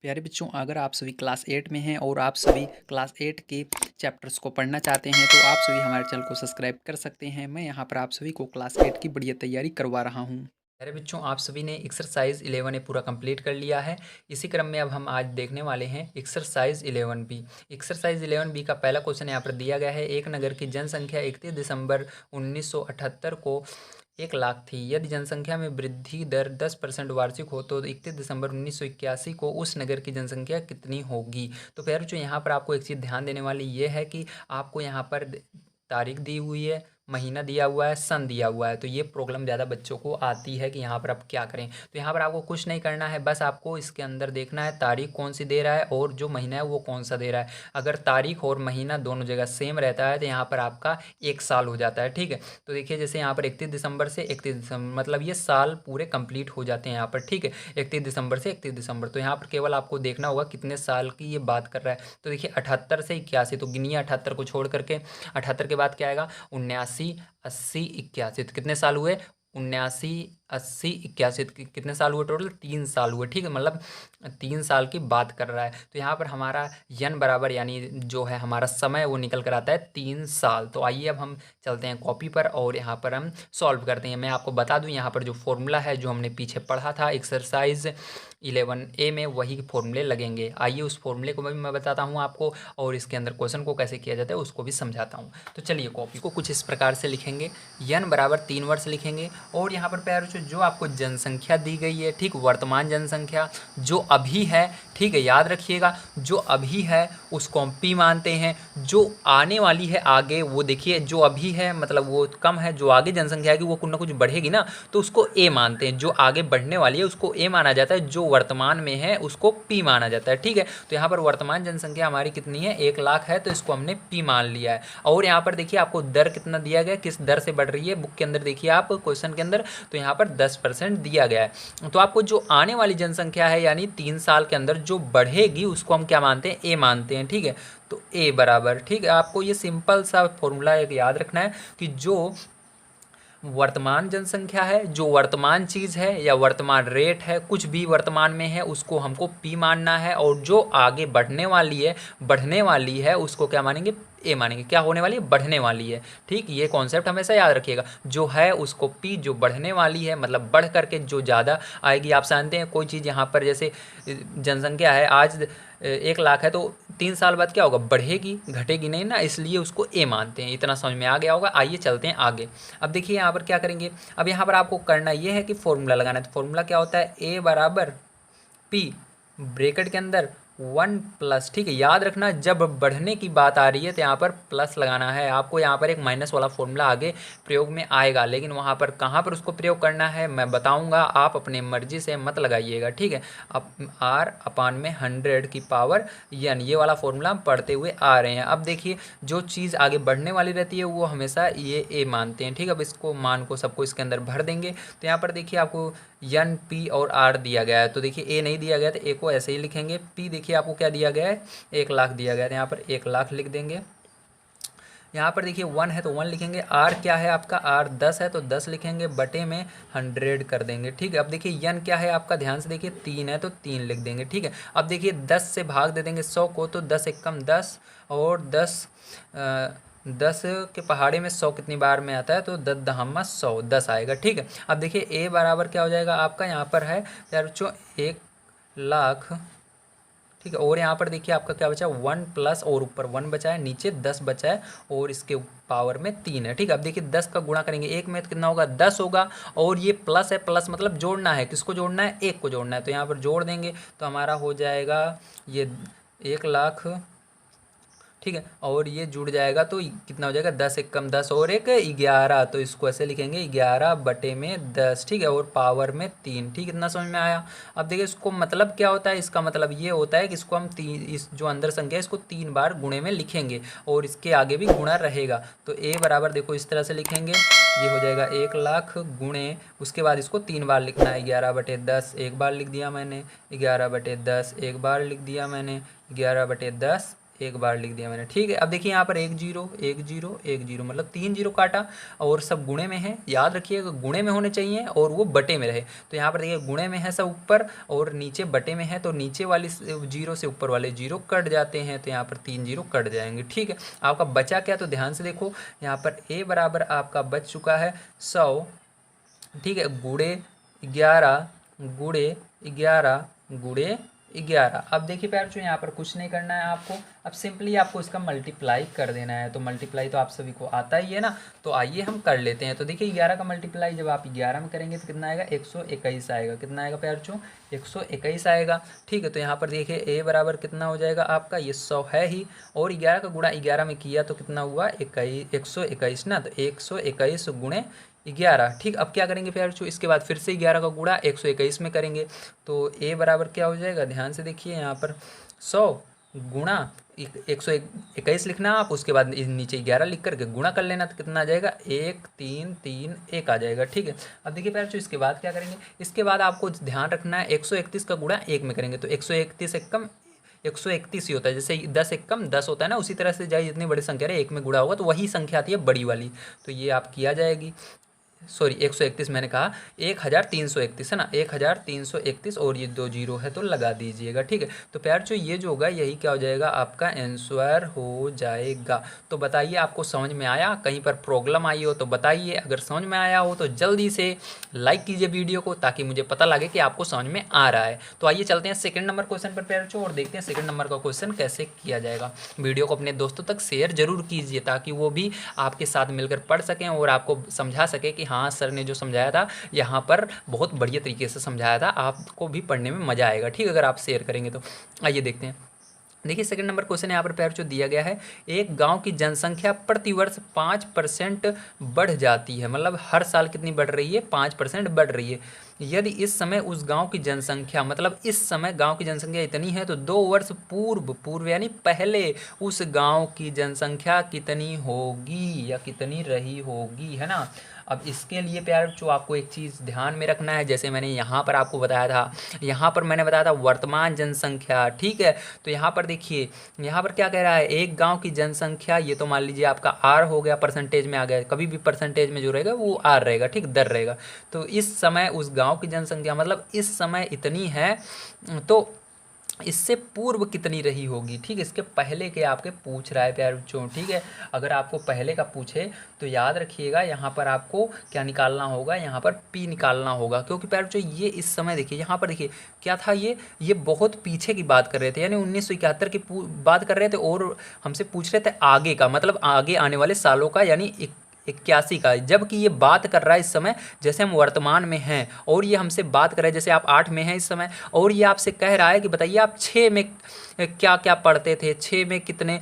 प्यारे बच्चों, अगर आप सभी क्लास 8 में हैं और आप सभी क्लास 8 के चैप्टर्स को पढ़ना चाहते हैं तो आप सभी हमारे चैनल को सब्सक्राइब कर सकते हैं। मैं यहाँ पर आप सभी को क्लास 8 की बढ़िया तैयारी करवा रहा हूँ। प्यारे बच्चों, आप सभी ने एक्सरसाइज 11 पूरा कंप्लीट कर लिया है। इसी क्रम में अब हम आज देखने वाले हैं एक्सरसाइज 11 बी। एक्सरसाइज 11 बी का पहला क्वेश्चन यहाँ पर दिया गया है। एक नगर की जनसंख्या 31 दिसंबर 1978 को 1 लाख थी। यदि जनसंख्या में वृद्धि दर 10% वार्षिक हो तो 31 दिसंबर 1981 को उस नगर की जनसंख्या कितनी होगी। तो प्यारे बच्चों, यहाँ पर आपको एक चीज़ ध्यान देने वाली ये है कि आपको यहाँ पर तारीख दी हुई है, महीना दिया हुआ है, सन दिया हुआ है। तो ये प्रॉब्लम ज़्यादा बच्चों को आती है कि यहाँ पर आप क्या करें। तो यहाँ पर आपको कुछ नहीं करना है, बस आपको इसके अंदर देखना है तारीख कौन सी दे रहा है और जो महीना है वो कौन सा दे रहा है। अगर तारीख और महीना दोनों जगह सेम रहता है तो यहाँ पर आपका 1 साल हो जाता है। ठीक है, तो देखिए जैसे यहाँ पर 31 दिसंबर से 31 दिसंबर मतलब ये साल पूरे कंप्लीट हो जाते हैं यहाँ पर। ठीक है, 31 दिसंबर से 31 दिसंबर, तो यहाँ पर केवल आपको देखना होगा कितने साल की ये बात कर रहा है। तो देखिए 78 से 81, तो गिनिए 78 को छोड़ करके। 78 के बाद क्या आएगा? 79, 80, 81, तो कितने साल हुए? 79, 80, 81, तो कितने साल हुए टोटल? 3 साल हुए। ठीक है, मतलब 3 साल की बात कर रहा है। तो यहाँ पर हमारा यन बराबर यानी जो है हमारा समय वो निकल कर आता है 3 साल। तो आइए अब हम चलते हैं कॉपी पर और यहाँ पर हम सॉल्व करते हैं। मैं आपको बता दूं यहाँ पर जो फॉर्मूला है जो हमने पीछे पढ़ा था एक्सरसाइज 11A में, वही फॉर्मूले लगेंगे। आइए उस फॉर्मूले को भी मैं बताता हूँ आपको और इसके अंदर क्वेश्चन को कैसे किया जाता है उसको भी समझाता हूँ। तो चलिए कॉपी को कुछ इस प्रकार से लिखेंगे। यन बराबर 3 वर्ष लिखेंगे और यहाँ पर प्यारे बच्चों जो आपको जनसंख्या दी गई है, ठीक, वर्तमान जनसंख्या जो अभी है, ठीक है, याद रखिएगा, जो अभी है उसको हम पी मानते हैं। जो आने वाली है आगे, वो देखिए जो अभी है मतलब वो कम है, जो आगे जनसंख्या है कि वो कुछ ना कुछ बढ़ेगी ना, तो उसको ए मानते हैं। जो आगे बढ़ने वाली है उसको ए माना जाता है, जो वर्तमान में है उसको पी माना जाता है। ठीक है, तो यहाँ पर वर्तमान जनसंख्या हमारी कितनी है? 1 लाख है, तो इसको हमने पी मान लिया है। और यहाँ पर देखिए आपको दर कितना दिया गया, किस दर से बढ़ रही है बुक के अंदर, देखिए आप क्वेश्चन के अंदर, तो यहाँ पर 10% दिया गया है। तो आपको जो आने वाली जनसंख्या है यानी 3 साल के अंदर जो बढ़ेगी उसको हम क्या मानते हैं? ए मानते हैं। ठीक है, तो ए बराबर, ठीक है, आपको ये सिंपल सा फॉर्मूला एक याद रखना है कि जो वर्तमान जनसंख्या है, जो वर्तमान चीज़ है या वर्तमान रेट है, कुछ भी वर्तमान में है उसको हमको पी मानना है, और जो आगे बढ़ने वाली है उसको क्या मानेंगे? ए मानेंगे। क्या होने वाली है? बढ़ने वाली है। ठीक, ये कॉन्सेप्ट हमेशा याद रखिएगा। जो है उसको पी, जो बढ़ने वाली है मतलब बढ़ करके जो ज़्यादा आएगी। आप जानते हैं कोई चीज़ यहाँ पर जैसे जनसंख्या है आज 1 लाख है, तो 3 साल बाद क्या होगा? बढ़ेगी, घटेगी नहीं ना, इसलिए उसको ए मानते हैं। इतना समझ में आ गया होगा। आइए चलते हैं आगे। अब देखिए यहाँ पर क्या करेंगे। अब यहाँ पर आपको करना ये है कि फॉर्मूला लगाना है। तो फॉर्मूला क्या होता है? ए बराबर पी ब्रैकेट के अंदर 1 प्लस, ठीक है, याद रखना जब बढ़ने की बात आ रही है तो यहाँ पर प्लस लगाना है। आपको यहाँ पर एक माइनस वाला फॉर्मूला आगे प्रयोग में आएगा, लेकिन वहाँ पर कहाँ पर उसको प्रयोग करना है मैं बताऊँगा, आप अपने मर्जी से मत लगाइएगा। ठीक है, अब आर अपान में 100 की पावर यन, ये वाला फॉर्मूला हम पढ़ते हुए आ रहे हैं। अब देखिए जो चीज़ आगे बढ़ने वाली रहती है वो हमेशा ये ए मानते हैं। ठीक है, अब इसको मान को सबको इसके अंदर भर देंगे। तो यहाँ पर देखिए आपको यन, पी और आर दिया गया है, तो देखिए ए नहीं दिया गया तो ए को ऐसे ही लिखेंगे। पी देखिए आपको क्या दिया गया है? 1 लाख दिया गया है, तो यहाँ पर 1 लाख लिख देंगे। यहाँ पर देखिए 1 है तो 1 लिखेंगे। आर क्या है आपका? आर 10 है तो 10 लिखेंगे, बटे में 100 कर देंगे। ठीक है, अब देखिए यन क्या है आपका? ध्यान से देखिए 3 है तो 3 लिख देंगे। ठीक है, अब देखिए 10 से भाग दे देंगे 100 को, तो 10 एकम 10 और 10 के पहाड़े में 100 कितनी बार में आता है? तो 10 दहम्मा 100, 10 आएगा। ठीक है, अब देखिए ए बराबर क्या हो जाएगा आपका? यहाँ पर है यार बच्चों 1 लाख। ठीक है, और यहाँ पर देखिए आपका क्या बचा? 1 प्लस और ऊपर 1 बचा है, नीचे 10 बचा है और इसके पावर में 3 है। ठीक है, अब देखिए 10 का गुणा करेंगे एक में तो कितना होगा? 10 होगा, और ये प्लस है, प्लस मतलब जोड़ना है। किसको जोड़ना है? 1 को जोड़ना है, तो यहाँ पर जोड़ देंगे तो हमारा हो जाएगा ये 1 लाख। ठीक है, और ये जुड़ जाएगा तो कितना हो जाएगा? 10 एकम 10 और 1 11, तो इसको ऐसे लिखेंगे 11 बटे में 10। ठीक है, और पावर में 3। ठीक, इतना समझ में आया। अब देखिए इसको मतलब क्या होता है? इसका मतलब ये होता है कि इसको हम इस जो अंदर संख्या है इसको 3 बार गुणे में लिखेंगे और इसके आगे भी गुणा रहेगा। तो ए बराबर देखो इस तरह से लिखेंगे, ये हो जाएगा 1 लाख गुणे, उसके बाद इसको 3 बार लिखना है। 11 बटे 10 एक बार लिख दिया मैंने, 11 बटे 10 एक बार लिख दिया मैंने, 11 बटे 10 एक बार लिख दिया मैंने, ठीक है। अब देखिए यहाँ पर 1 0 1 0 1 0 मतलब 3 0 काटा और सब गुणे में है। याद रखिएगा गुणे में होने चाहिए और वो बटे में रहे। तो यहाँ पर देखिए गुणे में है सब ऊपर और नीचे बटे में है, तो नीचे वाली 0 से ऊपर वाले 0 कट जाते हैं, तो यहाँ पर 3 0 कट जाएंगे, ठीक है। आपका बचा क्या, तो ध्यान से देखो यहाँ पर a बराबर आपका बच चुका है 100, ठीक है, गुणे 11 गुणे 11 गुणे 11। अब देखिए प्यार जो यहाँ पर कुछ नहीं करना है आपको, अब सिंपली आपको इसका मल्टीप्लाई कर देना है। तो मल्टीप्लाई तो आप सभी को आता ही है ना, तो आइए हम कर लेते हैं। तो देखिए 11 का मल्टीप्लाई जब आप 11 में करेंगे तो कितना आएगा, 121 आएगा। कितना आएगा प्यार जो, 121 आएगा, ठीक है। तो यहाँ पर देखिए a बराबर कितना हो जाएगा आपका, ये 100 है ही, और 11 का गुणा 11 में किया तो कितना हुआ, 121 ना, तो 121 गुणे 11, ठीक। अब क्या करेंगे प्यार जो, इसके बाद फिर से 11 का गुणा 121 में करेंगे, तो a बराबर क्या हो जाएगा, ध्यान से देखिए यहाँ पर 100 गुणा 121 लिखना आप, उसके बाद नीचे 11 लिख करके गुणा कर लेना, तो कितना आ जाएगा, 1 3 3 1 आ जाएगा, ठीक है। अब देखिए प्यार जो इसके बाद क्या करेंगे, इसके बाद आपको ध्यान रखना है 131 का गुणा 1 में करेंगे, तो 131 एक कम 131 ही होता है, जैसे 10 एक कम 10 होता है ना, उसी तरह से चाहे जितनी बड़ी संख्या है 1 में गुणा होगा तो वही संख्या आती है बड़ी वाली, तो ये आप किया जाएगी। सॉरी 131 मैंने कहा, 1331 है ना, 1331 और ये 2 जीरो है तो लगा दीजिएगा, ठीक है। तो प्यार जो ये जो होगा यही क्या हो जाएगा, आपका आंसर हो जाएगा। तो बताइए आपको समझ में आया, कहीं पर प्रॉब्लम आई हो तो बताइए, अगर समझ में आया हो तो जल्दी से लाइक कीजिए वीडियो को, ताकि मुझे पता लगे कि आपको समझ में आ रहा है। तो आइए चलते हैं सेकंड नंबर क्वेश्चन पर प्यार जो, और देखते हैं सेकंड नंबर का क्वेश्चन कैसे किया जाएगा। वीडियो को अपने दोस्तों तक शेयर जरूर कीजिए, ताकि वो भी आपके साथ मिलकर पढ़ सकें और आपको समझा सके कि हाँ सर ने जो समझाया था यहाँ पर बहुत बढ़िया तरीके से समझाया था, आपको भी पढ़ने में मज़ा आएगा, ठीक है, अगर आप शेयर करेंगे तो। आइए देखते हैं। देखिए सेकंड नंबर क्वेश्चन यहाँ पर प्यार जो दिया गया है, एक गांव की जनसंख्या प्रतिवर्ष 5% बढ़ जाती है, मतलब हर साल कितनी बढ़ रही है, 5% बढ़ रही है। यदि इस समय उस गांव की जनसंख्या, मतलब इस समय गांव की जनसंख्या इतनी है, तो 2 वर्ष पूर्व यानी पहले उस गांव की जनसंख्या कितनी होगी या कितनी रही होगी, है ना। अब इसके लिए प्यार जो आपको एक चीज़ ध्यान में रखना है, जैसे मैंने यहाँ पर आपको बताया था, यहाँ पर मैंने बताया था वर्तमान जनसंख्या, ठीक है। तो यहाँ पर देखिए, यहाँ पर क्या कह रहा है, एक गांव की जनसंख्या, ये तो मान लीजिए आपका आर हो गया, परसेंटेज में आ गया, कभी भी परसेंटेज में जो रहेगा वो आर रहेगा, ठीक, दर रहेगा। तो इस समय उस गांव की जनसंख्या मतलब इस समय इतनी है, तो इससे पूर्व कितनी रही होगी, ठीक है। इसके पहले के आपके पूछ रहा है प्यार बच्चों, ठीक है। अगर आपको पहले का पूछे तो याद रखिएगा यहाँ पर आपको क्या निकालना होगा, यहाँ पर पी निकालना होगा, क्योंकि प्यार बच्चों ये इस समय देखिए यहाँ पर देखिए क्या था, ये बहुत पीछे की बात कर रहे थे, यानी 1971 की बात कर रहे थे, और हमसे पूछ रहे थे आगे का, मतलब आगे आने वाले सालों का, यानी 81 का। जबकि ये बात कर रहा है इस समय जैसे हम वर्तमान में हैं, और ये हमसे बात कर रहा है जैसे आप 8 में हैं इस समय, और ये आपसे कह रहा है कि बताइए आप 6 में क्या क्या पढ़ते थे, 6 में कितने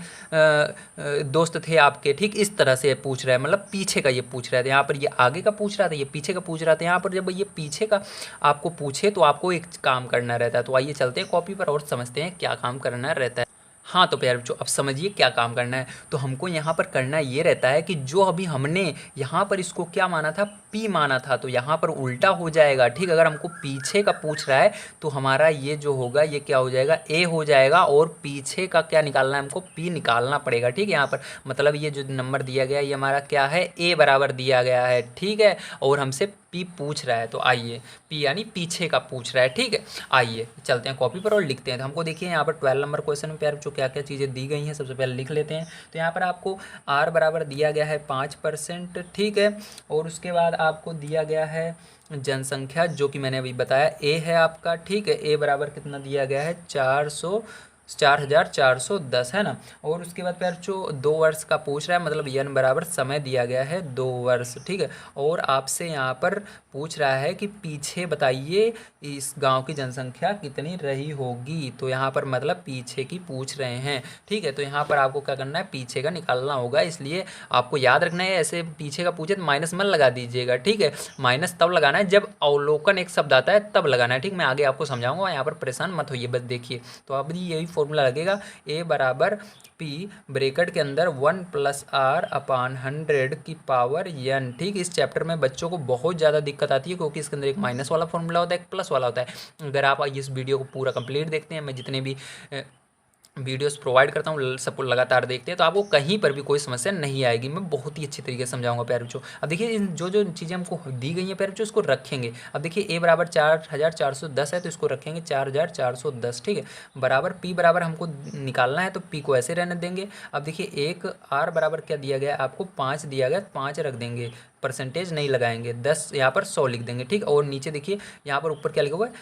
दोस्त थे आपके, ठीक, इस तरह से पूछ रहा है, मतलब पीछे का ये पूछ रहा था। यहाँ पर ये आगे का पूछ रहा था, ये पीछे का पूछ रहा था। यहाँ पर जब ये पीछे का आपको पूछे तो आपको एक काम करना रहता है। तो आइए चलते हैं कॉपी पर और समझते हैं क्या काम करना रहता है। हाँ तो प्यारे बच्चों अब समझिए क्या काम करना है। तो हमको यहाँ पर करना ये रहता है कि जो अभी हमने यहाँ पर इसको क्या माना था, पी माना था, तो यहाँ पर उल्टा हो जाएगा, ठीक। अगर हमको पीछे का पूछ रहा है तो हमारा ये जो होगा ये क्या हो जाएगा, ए हो जाएगा, और पीछे का क्या निकालना है, हमको पी निकालना पड़ेगा, ठीक है। यहाँ पर मतलब ये जो नंबर दिया गया है ये हमारा क्या है, ए बराबर दिया गया है, ठीक है, और हमसे पी पूछ रहा है, तो आइए पी यानी पीछे का पूछ रहा है, ठीक है। आइए चलते हैं कॉपी पर और लिखते हैं। तो हमको देखिए यहाँ पर 12 नंबर क्वेश्चन में प्यार जो क्या क्या चीज़ें दी गई हैं सबसे पहले लिख लेते हैं। तो यहाँ पर आपको आर बराबर दिया गया है 5%, ठीक है, और उसके बाद आपको दिया गया है जनसंख्या जो कि मैंने अभी बताया ए है आपका, ठीक है। ए बराबर कितना दिया गया है, 4410 है ना। और उसके बाद प्यार जो 2 वर्ष का पूछ रहा है, मतलब यन बराबर समय दिया गया है 2 वर्ष, ठीक है। और आपसे यहाँ पर पूछ रहा है कि पीछे बताइए इस गांव की जनसंख्या कितनी रही होगी, तो यहाँ पर मतलब पीछे की पूछ रहे हैं, ठीक है। तो यहाँ पर आपको क्या करना है, पीछे का निकालना होगा, इसलिए आपको याद रखना है ऐसे पीछे का पूछे तो माइनस मत लगा दीजिएगा, ठीक है। माइनस तब लगाना है जब अवलोकन एक शब्द आता है तब लगाना है, ठीक। मैं आगे आपको समझाऊंगा, यहाँ पर परेशान मत होइए, बस देखिए। तो अब यही फॉर्मूला लगेगा, ए बराबर पी ब्रैकेट के अंदर 1 + r/100 की पावर n, ठीक। इस चैप्टर में बच्चों को बहुत ज़्यादा दिक्कत आती है क्योंकि इसके अंदर एक माइनस वाला फॉर्मूला होता है, एक प्लस वाला होता है। अगर आप इस वीडियो को पूरा कंप्लीट देखते हैं, मैं जितने भी वीडियोस प्रोवाइड करता हूँ, सबको लगातार देखते हैं, तो आपको कहीं पर भी कोई समस्या नहीं आएगी। मैं बहुत ही अच्छी तरीके से समझाऊंगा प्यारे बच्चों। अब देखिए इन जो जो चीज़ें हमको दी गई हैं प्यारे बच्चों, इसको रखेंगे। अब देखिए ए बराबर 4410 है, तो इसको रखेंगे 4410, ठीक है। बराबर पी बराबर हमको निकालना है, तो पी को ऐसे रहने देंगे। अब देखिए एक आर बराबर क्या दिया गया है आपको, 5 दिया गया, 5 रख देंगे, परसेंटेज नहीं लगाएंगे, 10 यहाँ पर 100 लिख देंगे, ठीक। और नीचे देखिए यहाँ पर ऊपर क्या लिखा हुआ है,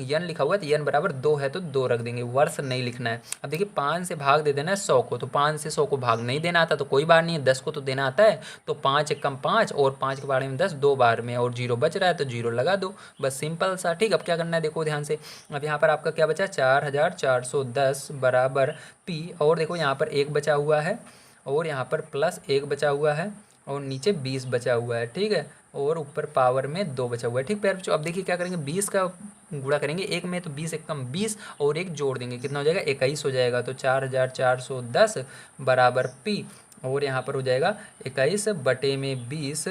यन लिखा हुआ है, तो यन बराबर 2 है तो 2 रख देंगे, वर्ष नहीं लिखना है। अब देखिए 5 से भाग दे देना है 100 को, तो 5 से 100 को भाग नहीं देना आता तो कोई बात नहीं है, 10 को तो देना आता है, तो 5 एकम 5 और 5 के बारे में 10, 2 बार में, और 0 बच रहा है तो 0 लगा दो, बस सिंपल सा, ठीक। अब क्या करना है देखो ध्यान से, अब यहाँ पर आपका क्या बचा, 4410 बराबर पी, और देखो यहाँ पर 1 बचा हुआ है, और यहाँ पर प्लस 1 बचा हुआ है, और नीचे 20 बचा हुआ है, ठीक है, और ऊपर पावर में 2 बचा हुआ है, ठीक प्यारे बच्चों। अब देखिए क्या करेंगे, 20 का गुणा करेंगे एक में, तो 20 एकम 20, और एक जोड़ देंगे, कितना हो जाएगा, 21 हो जाएगा, तो 4410 बराबर पी, और यहाँ पर हो जाएगा 21 बटे में 20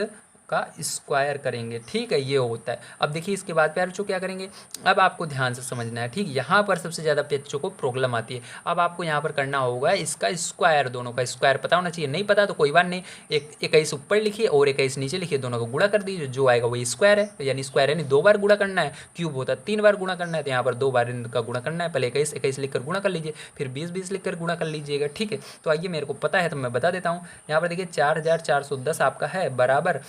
का स्क्वायर करेंगे, ठीक है, ये होता है। अब देखिए इसके बाद प्यारे बच्चों क्या करेंगे, अब आपको ध्यान से समझना है, ठीक। यहाँ पर सबसे ज़्यादा बच्चों को प्रॉब्लम आती है। अब आपको यहाँ पर करना होगा इसका स्क्वायर, दोनों का स्क्वायर पता होना चाहिए, नहीं पता तो कोई बात नहीं, 21 ऊपर लिखिए और 21 नीचे लिखिए, दोनों को गुणा कर दीजिए, जो आएगा वही स्क्वायर है, यानी स्क्वायर यानी 2 बार गुणा करना है, क्यूब होता है 3 बार गुणा करना है, तो यहाँ पर 2 बार इनका गुणा करना है, पहले 21 लिखकर गुणा कर लीजिए, फिर 20 लिखकर गुणा कर लीजिएगा, ठीक है। तो आइए मेरे को पता है तो मैं बता देता हूँ, यहाँ पर देखिए 4410 आपका है बराबर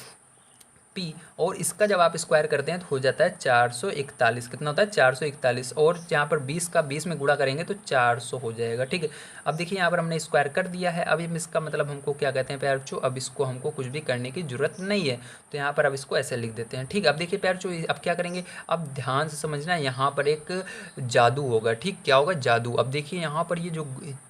पी, और इसका जब आप स्क्वायर करते हैं तो हो जाता है 441, कितना होता है 441, और यहाँ पर 20 का 20 में गुणा करेंगे तो 400 हो जाएगा, ठीक है। अब देखिए यहाँ पर हमने स्क्वायर कर दिया है, अब इसका मतलब हमको क्या कहते हैं प्यारे बच्चों, अब इसको हमको कुछ भी करने की जरूरत नहीं है, तो यहाँ पर अब इसको ऐसे लिख देते हैं, ठीक। अब देखिए प्यारे बच्चों अब क्या करेंगे, अब ध्यान से समझना, यहाँ पर एक जादू होगा, ठीक। क्या होगा, जादू। अब देखिए यहाँ पर ये जो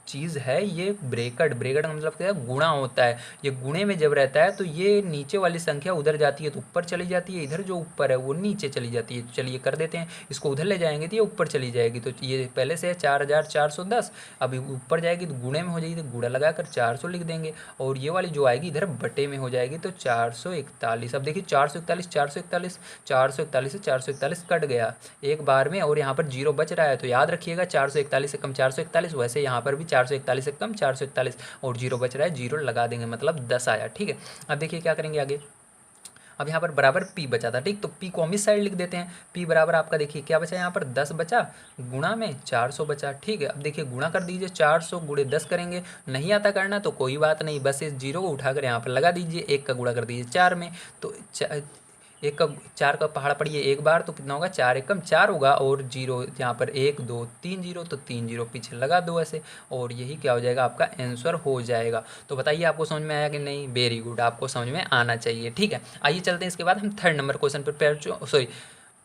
चीज़ है, ये ब्रेकेट, ब्रेकेट का मतलब क्या है, गुणा होता है, ये गुणे में जब रहता है तो ये नीचे वाली संख्या उधर जाती है तो ऊपर चली जाती है, इधर जो ऊपर है वो नीचे चली जाती है, तो चलिए कर देते हैं, इसको उधर ले जाएंगे तो ये ऊपर चली जाएगी, तो ये पहले से है 4410, अभी ऊपर जाएगी तो गुणे में हो जाएगी, तो गुणा लगाकर 400 लिख देंगे, और ये वाली जो आएगी इधर बटे में हो जाएगी, तो 441। अब देखिए 441 441 441 से 441 कट गया एक बार में, और यहाँ पर 0 बच रहा है, तो याद रखिएगा 441 से कम 441, वैसे यहाँ पर भी 441 से कम 441, और 0 बच रहा है, 0 लगा देंगे, मतलब 10 आया, ठीक है। अब देखिए क्या करेंगे आगे, अब यहाँ पर बराबर पी बचा था, ठीक, तो पी को हम इस साइड लिख देते हैं, पी बराबर आपका देखिए क्या बचा, यहाँ पर 10 बचा, गुणा में 400 बचा, ठीक है। अब देखिए गुणा कर दीजिए, 400 गुणे 10 करेंगे, नहीं आता करना तो कोई बात नहीं, बस इस 0 को उठाकर यहाँ पर लगा दीजिए, 1 का गुणा कर दीजिए 4 में, तो 1 का 4 का पहाड़ पड़िए एक बार, तो कितना होगा, 4 एकम 4 होगा, और 0 यहाँ पर 1 2 3 0, तो 3 0 पीछे लगा दो ऐसे, और यही क्या हो जाएगा, आपका आंसर हो जाएगा। तो बताइए आपको समझ में आया कि नहीं, वेरी गुड, आपको समझ में आना चाहिए, ठीक है। आइए चलते हैं इसके बाद हम 3rd नंबर क्वेश्चन पर, सॉरी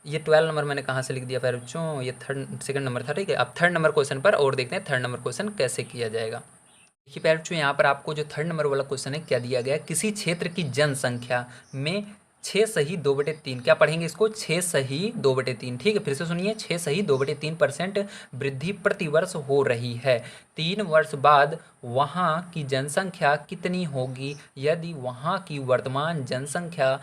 ये 12 नंबर मैंने कहाँ से लिख दिया प्यारे बच्चों, ये 2nd नंबर था, ठीक है। अब 3rd नंबर क्वेश्चन पर और देखते हैं 3rd नंबर क्वेश्चन कैसे किया जाएगा। देखिए प्यारे बच्चों यहाँ पर आपको जो 3rd नंबर वाला क्वेश्चन है, क्या दिया गया है, किसी क्षेत्र की जनसंख्या में 6 सही 2/3, क्या पढ़ेंगे इसको, 6 सही 2/3, ठीक है। फिर से सुनिए, 6 सही 2/3% वृद्धि प्रतिवर्ष हो रही है, 3 वर्ष बाद वहाँ की जनसंख्या कितनी होगी यदि वहाँ की वर्तमान जनसंख्या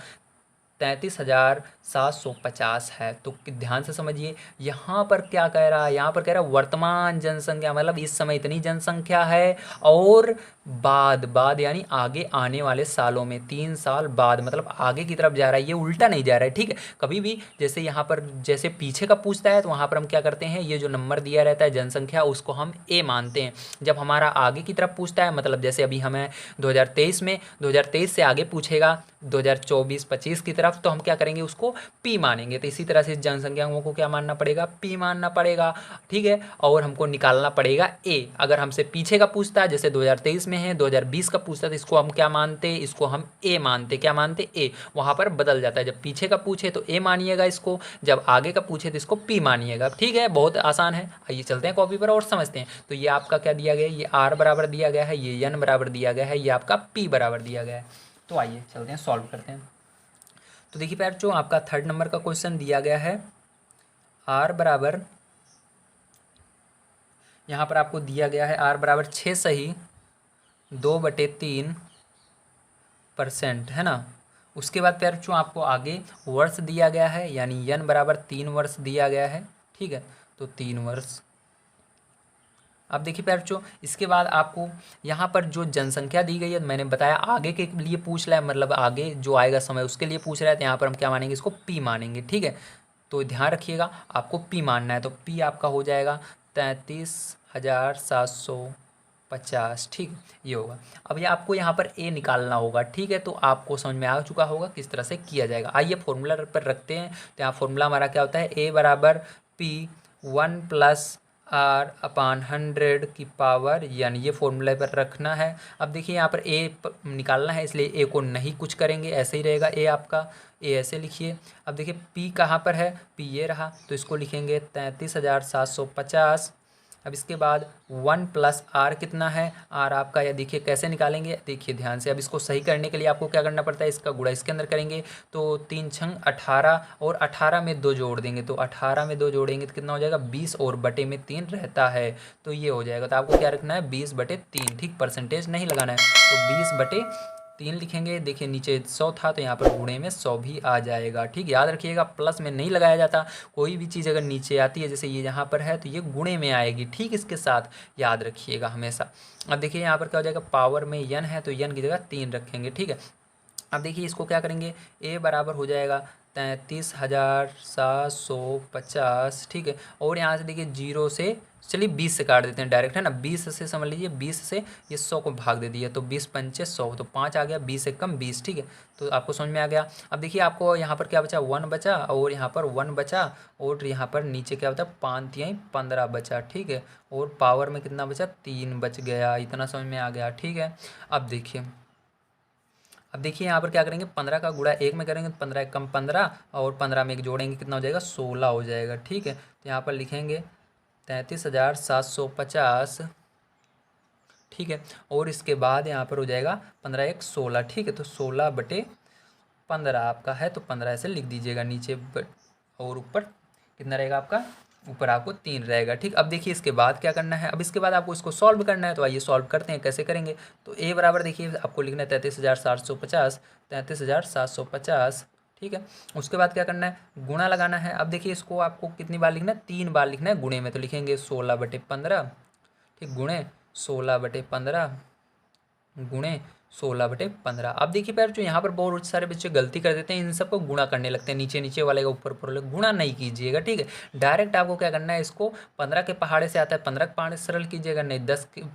33,750 है। तो ध्यान से समझिए, यहाँ पर क्या कह रहा है, यहाँ पर कह रहा है वर्तमान जनसंख्या, मतलब इस समय इतनी जनसंख्या है, और बाद यानी आगे आने वाले सालों में 3 साल बाद, मतलब आगे की तरफ जा रहा है, ये उल्टा नहीं जा रहा है, ठीक है। कभी भी जैसे यहाँ पर जैसे पीछे का पूछता है तो वहाँ पर हम क्या करते हैं, ये जो नंबर दिया रहता है जनसंख्या, उसको हम ए मानते हैं। जब हमारा आगे की तरफ पूछता है, मतलब जैसे अभी हमें 2023 में 2023 से आगे पूछेगा 2024-25 की तरफ, तो हम क्या करेंगे, उसको पी मानेंगे। तो इसी तरह से जनसंख्याओं को क्या मानना पड़ेगा, पी मानना पड़ेगा, ठीक है। और हमको निकालना पड़ेगा ए। अगर हमसे पीछे का पूछता है, जैसे 2023 में है, 2020 का पूछता है, तो इसको हम क्या मानते, इसको हम ए मानते, क्या मानते, ए। वहाँ पर बदल जाता है, जब पीछे का पूछे तो ए मानिएगा इसको, जब आगे का पूछे तो इसको पी मानिएगा, ठीक है। बहुत आसान है। आइए चलते हैं कॉपी पर और समझते हैं। तो ये आपका क्या दिया गया है, ये आर बराबर दिया गया है, ये एन बराबर दिया गया है, ये आपका पी बराबर दिया गया है। तो आइए चलते हैं, सॉल्व करते हैं। तो देखिए प्यार जो आपका 3rd नंबर का क्वेश्चन दिया गया है, आर बराबर, यहाँ पर आपको दिया गया है आर बराबर 6 सही 2/3%, है ना। उसके बाद प्यार जो आपको आगे वर्ष दिया गया है, यानी n बराबर 3 वर्ष दिया गया है, ठीक है। तो 3 वर्ष। अब देखिए प्यारे बच्चों, इसके बाद आपको यहाँ पर जो जनसंख्या दी गई है, मैंने बताया आगे के लिए पूछ रहा है, मतलब आगे जो आएगा समय उसके लिए पूछ रहा है, तो यहाँ पर हम क्या मानेंगे, इसको पी मानेंगे। ठीक है, तो ध्यान रखिएगा आपको पी मानना है, तो पी आपका हो जाएगा 33,750। ठीक, ये होगा। अब ये आपको यहाँ पर ए निकालना होगा। ठीक है, तो आपको समझ में आ चुका होगा किस तरह से किया जाएगा। आइए फॉर्मूला पर रखते हैं। तो यहाँ फॉर्मूला हमारा क्या होता है, ए बराबर पी 1+R/100 की पावर n, ये फॉर्मूले पर रखना है। अब देखिए यहाँ पर ए निकालना है, इसलिए ए को नहीं कुछ करेंगे, ऐसे ही रहेगा ए आपका। ए ऐसे लिखिए। अब देखिए पी कहाँ पर है, पी ये रहा, तो इसको लिखेंगे 33,750। अब इसके बाद 1+R कितना है, आर आपका, या देखिए कैसे निकालेंगे, देखिए ध्यान से। अब इसको सही करने के लिए आपको क्या करना पड़ता है, इसका गुणा इसके अंदर करेंगे, तो 3 छंग 18, और 18 में 2 जोड़ देंगे, तो 18 में 2 जोड़ेंगे तो कितना हो जाएगा 20, और बटे में 3 रहता है, तो ये हो जाएगा। तो आपको क्या रखना है 20/3। ठीक, परसेंटेज नहीं लगाना है, तो 20/3 लिखेंगे। देखिए नीचे 100 था, तो यहाँ पर गुणे में 100 भी आ जाएगा। ठीक, याद रखिएगा प्लस में नहीं लगाया जाता, कोई भी चीज़ अगर नीचे आती है, जैसे ये यहाँ पर है, तो ये गुणे में आएगी। ठीक, इसके साथ याद रखिएगा हमेशा। अब देखिए यहाँ पर क्या हो जाएगा, पावर में n है, तो n की जगह 3 रखेंगे। ठीक है, अब देखिए इसको क्या करेंगे, a बराबर हो जाएगा 33,750। ठीक है, और यहाँ से देखिए 0 से, चलिए 20 से काट देते हैं डायरेक्ट, है ना। 20 से समझ लीजिए, 20 से ये 100 को भाग दे दिया, तो 20×5 = 100, तो 5 आ गया, 20 से कम 20। ठीक है, तो आपको समझ में आ गया। अब देखिए आपको यहाँ पर क्या बचा, 1 बचा, और यहाँ पर 1 बचा, और यहाँ पर नीचे क्या बचा, 5×3=15 बचा। ठीक है, और पावर में कितना बचा, 3 बच गया। इतना समझ में आ गया। ठीक है, अब देखिए यहाँ पर क्या करेंगे, 15 का गुणा 1 में करेंगे, तो 15 एक कम 15, और 15 में 1 जोड़ेंगे, कितना हो जाएगा 16 हो जाएगा। ठीक है, तो यहाँ पर लिखेंगे 33,750। ठीक है, और इसके बाद यहाँ पर हो जाएगा 15 एक 16। ठीक है, तो 16/15 आपका है, तो 15 ऐसे लिख दीजिएगा नीचे, और ऊपर कितना रहेगा आपका, ऊपर आपको 3 रहेगा। ठीक, अब देखिए इसके बाद क्या करना है, अब इसके बाद आपको इसको सॉल्व करना है, तो आइए सॉल्व करते हैं। कैसे करेंगे, तो ए बराबर देखिए आपको लिखना है 33,750, 33,750। ठीक है, उसके बाद क्या करना है, गुणा लगाना है। अब देखिए इसको आपको कितनी बार लिखना है, 3 बार लिखना है गुणे में, तो लिखेंगे 16/15। ठीक, गुणे 16/15, गुणे 16/15। अब देखिए प्यार, जो यहाँ पर बहुत सारे बच्चे गलती कर देते हैं, इन सबको गुणा करने लगते हैं, नीचे नीचे वाले का ऊपर ऊपर वाले, गुणा नहीं कीजिएगा। ठीक है, डायरेक्ट आपको क्या करना है, इसको 15 के पहाड़े से आता है, 15 के पहाड़े से सरल कीजिएगा, नहीं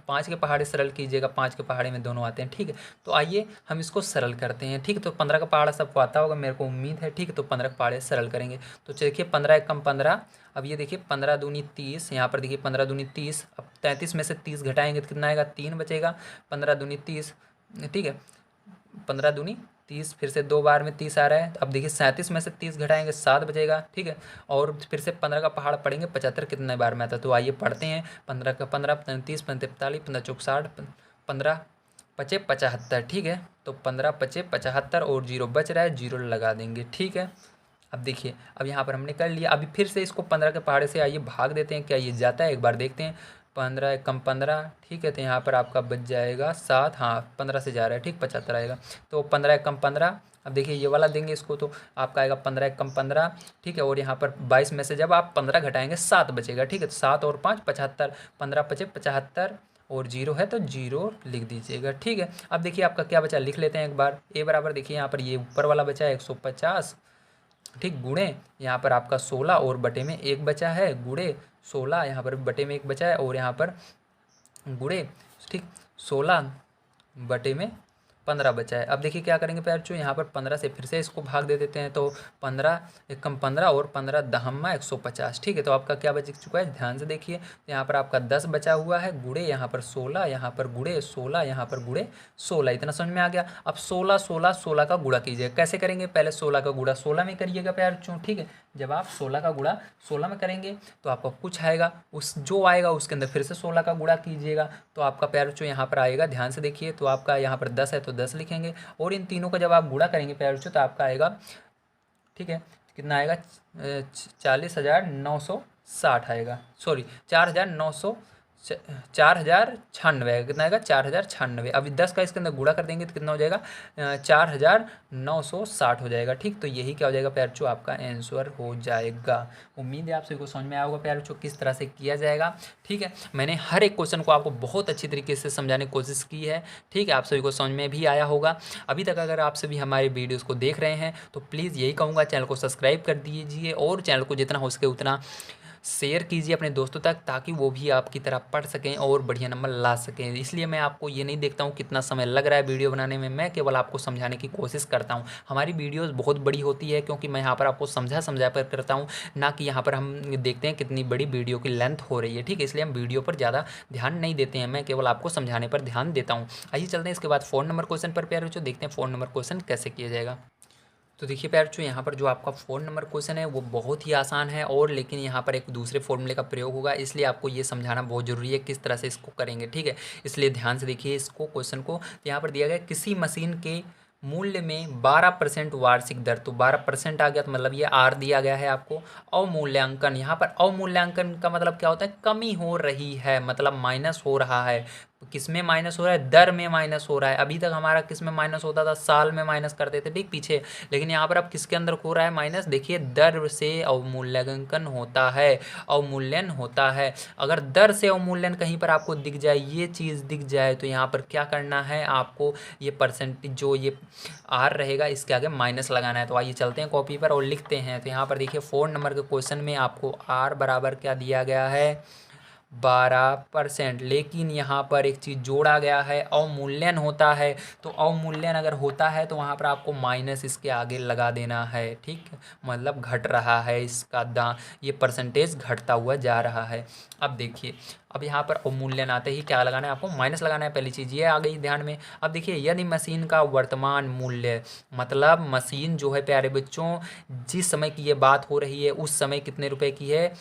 5 के पहाड़े से सरल कीजिएगा, 5 के पहाड़े में दोनों आते हैं। ठीक है, तो आइए हम इसको सरल करते हैं। ठीक है, तो 15 का पहाड़ा सबको आता होगा, मेरे को उम्मीद है। ठीक है, तो 15 के पहाड़े से सरल करेंगे, तो देखिए 15 एक कम 15। अब ये देखिए 15 दूनी 30, यहाँ पर देखिए 15 दूनी 30। अब 33 में से 30 घटाएंगे तो कितना आएगा, 3 बचेगा। 15 दूनी 30। ठीक है, 15 दूनी 30, फिर से 2 बार में 30 आ रहा है। अब देखिए 37 में से 30 घटाएंगे 7 बचेगा। ठीक है, और फिर से 15 का पहाड़ पढ़ेंगे, 75 कितने बार में आता है, तो आइए पढ़ते हैं। 15 का 15, 30, 45, 15 चौक 60, 15 पचे 75। ठीक है, तो 15 पचे 75, और 0 बच रहा है, 0 लगा देंगे। ठीक है, अब देखिए, अब यहाँ पर हमने कर लिया। अभी फिर से इसको 15 के पहाड़े से आइए भाग देते हैं, क्या ये जाता है, एक बार देखते हैं। 15 एक कम 15। ठीक है, तो यहाँ पर आपका बच जाएगा 7, हाँ 15 से जा रहा है। ठीक, 75 आएगा, तो 15 एक कम 15। अब देखिए ये वाला देंगे इसको, तो आपका आएगा 15 एक कम 15। ठीक है, और यहाँ पर 22 में से जब आप 15 घटाएंगे 7 बचेगा। ठीक है, तो 7 और 5 75, 15 पचे 75, और 0 है तो 0 लिख दीजिएगा। ठीक है, अब देखिए आपका क्या बचा, लिख लेते हैं एक बार। ए बराबर देखिए यहाँ पर ये ऊपर वाला बचा है 150। ठीक, गुणे यहाँ पर आपका 16, और बटे में 1 बचा है, गुणे 16, यहाँ पर बटे में 1 बचा है, और यहाँ पर गुणे, ठीक 16/15 बचा है। अब देखिए क्या करेंगे प्यार बच्चों, यहाँ पर 15 से फिर से इसको भाग दे देते हैं, तो 15 एक कम 15, और 15 दहम्मा 150। ठीक है, तो आपका क्या बच चुका है, ध्यान से देखिए। यहाँ पर आपका 10 बचा हुआ है, गुणे यहाँ पर 16, यहाँ पर गुणे 16, यहाँ पर गुणे 16। इतना समझ में आ गया। अब 16 16 16 का गुणा कीजिएगा। कैसे करेंगे, पहले 16 का गुणा 16 में करिएगा प्यार बच्चों। ठीक है, जब आप 16 का गुणा 16 में करेंगे, तो आपका कुछ आएगा, उस जो आएगा उसके अंदर फिर से 16 का गुणा कीजिएगा, तो आपका प्यार बच्चों यहाँ पर आएगा। ध्यान से देखिए, तो आपका यहाँ पर 10 है, तो 10 लिखेंगे, और इन तीनों का जब आप गुणा करेंगे प्यार बच्चों, तो आपका आएगा, ठीक है, कितना आएगा, 40,960 आएगा, सॉरी 4,960 4096 कितना आएगा 4096। अभी 10 का इसके अंदर गुणा कर देंगे तो कितना हो जाएगा 4960 हो जाएगा। ठीक, तो यही क्या हो जाएगा प्यारे बच्चों आपका आंसर हो जाएगा। उम्मीद है आप सभी को समझ में आया होगा प्यारे बच्चों किस तरह से किया जाएगा। ठीक है, मैंने हर एक क्वेश्चन को आपको बहुत अच्छी तरीके से समझाने की कोशिश की है। ठीक है, आप सभी को समझ में भी आया होगा। अभी तक अगर आप सभी हमारे वीडियोज़ को देख रहे हैं तो प्लीज़ यही कहूँगा चैनल को सब्सक्राइब कर दीजिए और चैनल को जितना हो सके उतना शेयर कीजिए अपने दोस्तों तक, ताकि वो भी आपकी तरह पढ़ सकें और बढ़िया नंबर ला सकें। इसलिए मैं आपको ये नहीं देखता हूँ कितना समय लग रहा है वीडियो बनाने में, मैं केवल आपको समझाने की कोशिश करता हूँ। हमारी वीडियोस बहुत बड़ी होती है क्योंकि मैं यहाँ पर आपको समझा कर करता हूँ, ना कि यहाँ पर हम देखते हैं कितनी बड़ी वीडियो की लेंथ हो रही है। ठीक है, इसलिए हम वीडियो पर ज़्यादा ध्यान नहीं देते हैं, मैं केवल आपको समझाने पर ध्यान देता हूँ। आइए चलते हैं इसके बाद फ़ोन नंबर क्वेश्चन पर प्यारे बच्चों, देखते हैं फ़ोन नंबर क्वेश्चन कैसे किया जाएगा। तो देखिए प्यारे बच्चों, यहाँ पर जो आपका फ़ोन नंबर क्वेश्चन है वो बहुत ही आसान है, और लेकिन यहाँ पर एक दूसरे फॉर्मूले का प्रयोग होगा, इसलिए आपको ये समझाना बहुत ज़रूरी है किस तरह से इसको करेंगे। ठीक है, इसलिए ध्यान से देखिए इसको क्वेश्चन को। यहाँ पर दिया गया किसी मशीन के मूल्य में 12% वार्षिक दर, तो 12% आ गया तो मतलब ये आर दिया गया है आपको। अवमूल्यांकन, यहाँ पर अवमूल्यांकन का मतलब क्या होता है, कमी हो रही है, मतलब माइनस हो रहा है। किस में माइनस हो रहा है, दर में माइनस हो रहा है। अभी तक हमारा किस में माइनस होता था, साल में माइनस करते थे ठीक पीछे, लेकिन यहाँ पर अब किसके अंदर हो रहा है माइनस, देखिए दर से अवमूल्यांकन होता है, अवमूल्यन होता है। अगर दर से अवमूल्यन कहीं पर आपको दिख जाए, ये चीज़ दिख जाए, तो यहाँ पर क्या करना है आपको, ये परसेंटेज जो ये आर रहेगा इसके आगे माइनस लगाना है। तो आइए चलते हैं कॉपी पर और लिखते हैं। तो यहाँ पर देखिए 4 नंबर के क्वेश्चन में आपको आर बराबर क्या दिया गया है, 12%, लेकिन यहाँ पर एक चीज़ जोड़ा गया है, अवमूल्यन होता है। तो अवमूल्यन अगर होता है तो वहाँ पर आपको माइनस इसके आगे लगा देना है। ठीक, मतलब घट रहा है इसका ये परसेंटेज घटता हुआ जा रहा है। अब देखिए, अब यहाँ पर अवमूल्यन आते ही क्या लगाना है, आपको माइनस लगाना है, पहली चीज़ ये आ गई ध्यान में। अब देखिए यदि मशीन का वर्तमान मूल्य, मतलब मशीन जो है प्यारे बच्चों जिस समय की ये बात हो रही है उस समय कितने रुपए की है,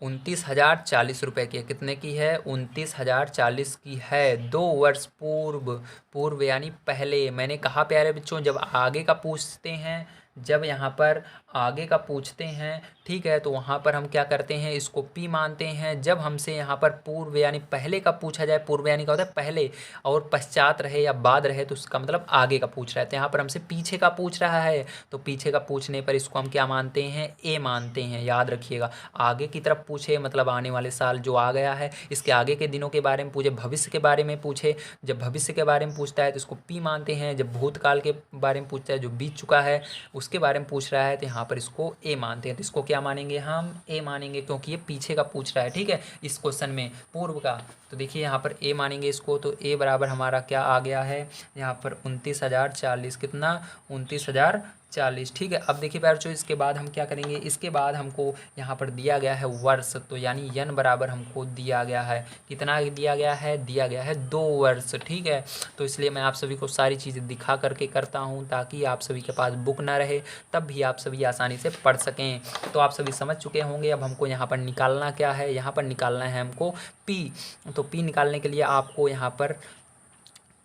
29,040 रुपये की है। कितने की है, 29,040 की है। 2 वर्ष पूर्व यानी पहले। मैंने कहा प्यारे बच्चों जब आगे का पूछते हैं, जब यहाँ पर आगे का पूछते हैं, ठीक है, तो वहाँ पर हम क्या करते हैं, इसको पी मानते हैं। जब हमसे यहाँ पर पूर्व यानी पहले का पूछा जाए, पूर्व यानी क्या होता है पहले, और पश्चात रहे या बाद रहे तो उसका मतलब आगे का पूछ रहा है। तो यहाँ पर हमसे पीछे का पूछ रहा है, तो पीछे का पूछने पर इसको हम क्या मानते हैं, ए मानते हैं, याद रखिएगा। आगे की तरफ पूछे मतलब आने वाले साल जो आ गया है, इसके आगे के दिनों के बारे में पूछे, भविष्य के बारे में पूछे, जब भविष्य के बारे में पूछता है तो इसको पी मानते हैं। जब भूतकाल के बारे में पूछता है, जो बीत चुका है उसके बारे में पूछ रहा है, तो यहाँ पर इसको ए मानते हैं। तो इसको क्या मानेंगे, हम ए मानेंगे, क्योंकि ये पीछे का पूछ रहा है। ठीक है, इस क्वेश्चन में पूर्व का, तो देखिए यहाँ पर ए मानेंगे इसको। तो ए बराबर हमारा क्या आ गया है यहाँ पर 29,040, कितना 29,040। ठीक है, अब देखिए बच्चों इसके बाद हम क्या करेंगे, इसके बाद हमको यहाँ पर दिया गया है वर्ष, तो यानी यन बराबर हमको दिया गया है, कितना दिया गया है, दिया गया है 2 वर्ष। ठीक है, तो इसलिए मैं आप सभी को सारी चीज़ें दिखा करके करता हूँ, ताकि आप सभी के पास बुक ना रहे, तब भी आप सभी आसानी से पढ़ सकें। तो आप सभी समझ चुके होंगे। अब हमको यहाँ पर निकालना क्या है, यहाँ पर निकालना है हमको पी। तो पी निकालने के लिए आपको यहाँ पर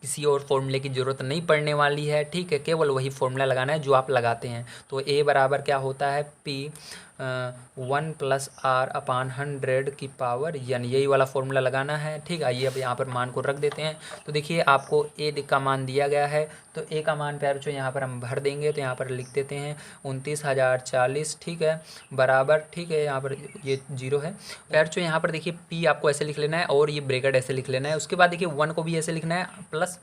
किसी और फॉर्मूले की ज़रूरत नहीं पड़ने वाली है। ठीक है, केवल वही फॉर्मूला लगाना है जो आप लगाते हैं। तो ए बराबर क्या होता है, पी 1+r/100 की पावर n, यही वाला फॉर्मूला लगाना है। ठीक, आइए अब यहाँ पर मान को रख देते हैं। तो देखिए आपको ए का मान दिया गया है, तो ए का मान प्यारे बच्चों यहाँ पर हम भर देंगे। तो यहाँ पर लिख देते हैं 29,040। ठीक है, बराबर, ठीक है, यहाँ पर ये 0 है प्यारे बच्चों। यहाँ पर देखिए पी आपको ऐसे लिख लेना है और ये ब्रैकेट ऐसे लिख लेना है। उसके बाद देखिए 1 को भी ऐसे लिखना है, प्लस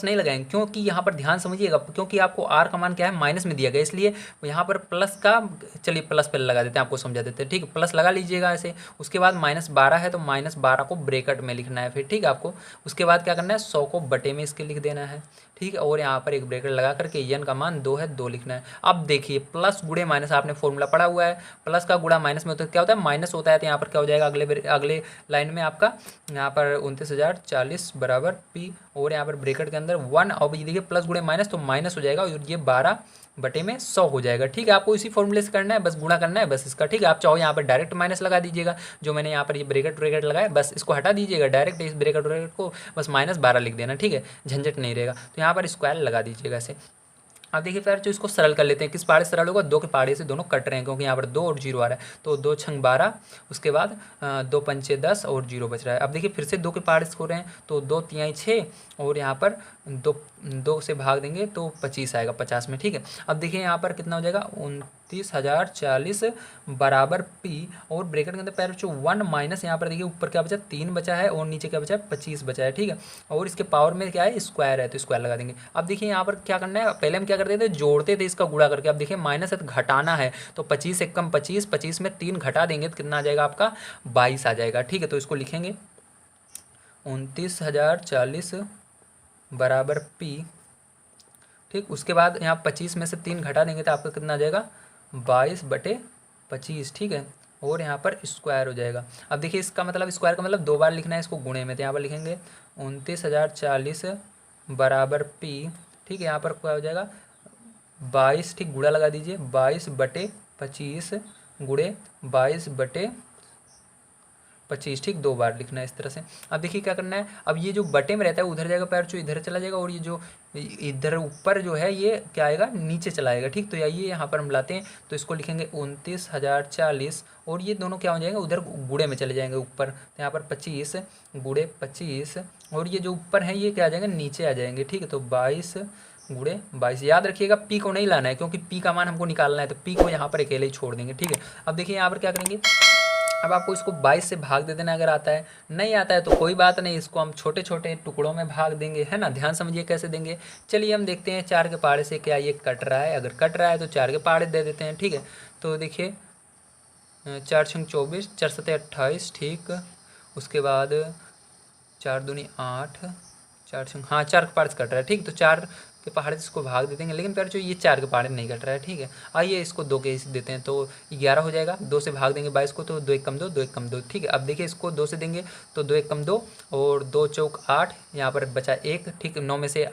नहीं लगाएंगे, क्योंकि यहाँ पर ध्यान समझिएगा, क्योंकि आपको आर का मान क्या है माइनस में दिया गया, इसलिए यहाँ पर प्लस का, चलिए प्लस पहले लगा देते हैं, आपको समझा देते हैं। ठीक है, प्लस लगा लीजिएगा ऐसे। उसके बाद -12 है तो -12 को ब्रैकेट में लिखना है फिर। ठीक है, आपको उसके बाद क्या करना है, 100 को बटे में इसके लिख देना है। ठीक है, और यहाँ पर एक ब्रैकेट लगा करके यन का मान 2 है, 2 लिखना है। अब देखिए प्लस गुणे माइनस आपने फॉर्मूला पढ़ा हुआ है, प्लस का गुणा माइनस में तो क्या होता है, माइनस होता है। तो यहाँ पर क्या हो जाएगा, अगले लाइन में आपका यहाँ पर 29,040 बराबर पी, और यहाँ पर ब्रैकेट के अंदर 1, और ये देखिए प्लस गुणे माइनस तो माइनस हो जाएगा, और ये 12 बटे में 100 हो जाएगा। ठीक है, आपको इसी फॉर्मूले से करना है, बस गुणा करना है बस इसका। ठीक है, आप चाहो यहाँ पर डायरेक्ट माइनस लगा दीजिएगा, जो मैंने यहाँ पर ये ब्रैकेट लगाया, बस इसको हटा दीजिएगा डायरेक्ट, इस ब्रैकेट को बस -12 लिख देना। ठीक है, झंझट नहीं रहेगा। तो यहाँ पर स्क्वायर लगा दीजिएगा ऐसे। अब देखिए प्यार जो इसको सरल कर लेते हैं, किस पहाड़े से सरल होगा, 2 के पहाड़े से दोनों कट रहे हैं क्योंकि यहाँ पर 2 और 0 आ रहा है, तो 2 छंग 12, उसके बाद 2 पंचे 10 और 0 बच रहा है। अब देखिए फिर से 2 के पहाड़े से हो रहे हैं, तो 2 तिहाई 6 और यहाँ पर 2 से भाग देंगे तो 25 आएगा 50 में, ठीक है। अब देखिए यहाँ पर कितना हो जाएगा, 29,040 बराबर पी, और ब्रैकेट के अंदर पैर जो 1 माइनस यहाँ पर देखिए ऊपर क्या बचा 3 बचा है और नीचे क्या बचा है 25 बचा है, ठीक है। और इसके पावर में क्या है स्क्वायर है, तो स्क्वायर लगा देंगे। अब देखिए यहाँ पर क्या करना है, पहले हम क्या करते थे जोड़ते थे इसका गुणा करके, अब देखिए माइनस है तो घटाना है, तो 25 से कम 25, 25 में 3 घटा देंगे तो कितना आ जाएगा आपका 22 आ जाएगा, ठीक है। तो इसको लिखेंगे 29,040 बराबर पी, ठीक। उसके बाद यहाँ 25 में से 3 घटा देंगे तो आपका कितना आ जाएगा 22/25, ठीक है। और यहाँ पर स्क्वायर हो जाएगा। अब देखिए इसका मतलब स्क्वायर का मतलब 2 बार लिखना है इसको गुणे में, तो यहाँ पर लिखेंगे 29,040 बराबर पी, ठीक है। यहाँ पर क्या हो जाएगा 22, ठीक, गुणा लगा दीजिए, 22/25 गुणे 22/25, ठीक, 2 बार लिखना है इस तरह से। अब देखिए क्या करना है, अब ये जो बटे में रहता है उधर जाएगा पैर, जो इधर चला जाएगा, और ये जो इधर ऊपर जो है ये क्या आएगा नीचे चला आएगा, ठीक। तो आइए यहाँ पर हम लाते हैं, तो इसको लिखेंगे 29,040 और ये दोनों क्या हो जाएंगे उधर गुणे में चले जाएंगे ऊपर, तो यहाँ पर 25 गुणे 25 और ये जो ऊपर है ये क्या आ जाएंगे नीचे आ जाएंगे, ठीक है। तो 22 गुणे 22, याद रखिएगा पी को नहीं लाना है क्योंकि पी का मान हमको निकालना है, तो पी को यहाँ पर अकेले ही छोड़ देंगे, ठीक है। अब देखिए यहाँ पर क्या करेंगे, अब आपको इसको 22 से भाग दे देना, अगर आता है, नहीं आता है तो कोई बात नहीं, इसको हम छोटे छोटे टुकड़ों में भाग देंगे, है ना। ध्यान समझिए कैसे देंगे। चलिए हम देखते हैं 4 के पहाड़े से क्या ये कट रहा है, अगर कट रहा है तो 4 के पहाड़े दे देते हैं, ठीक है। तो देखिए 4 छंग 24, 4 सत्ते 28, ठीक। उसके बाद 4 दूनी 8, 4 छंग, हाँ 4 के पहाड़े से कट रहा है, ठीक। तो 4 के पहाड़े से इसको भाग दे देंगे, लेकिन प्यार जो ये 4 के पहाड़े नहीं कट रहा है, ठीक है। आइए इसको 2 के देते हैं, तो 11 हो जाएगा, 2 से भाग देंगे 22 को, तो 2 एक कम 2, 2 एक कम 2, ठीक है। अब देखिए इसको 2 से देंगे तो 2 एक कम 2 और 2 चौक 8, यहाँ पर बचा 1, ठीक। 9 में से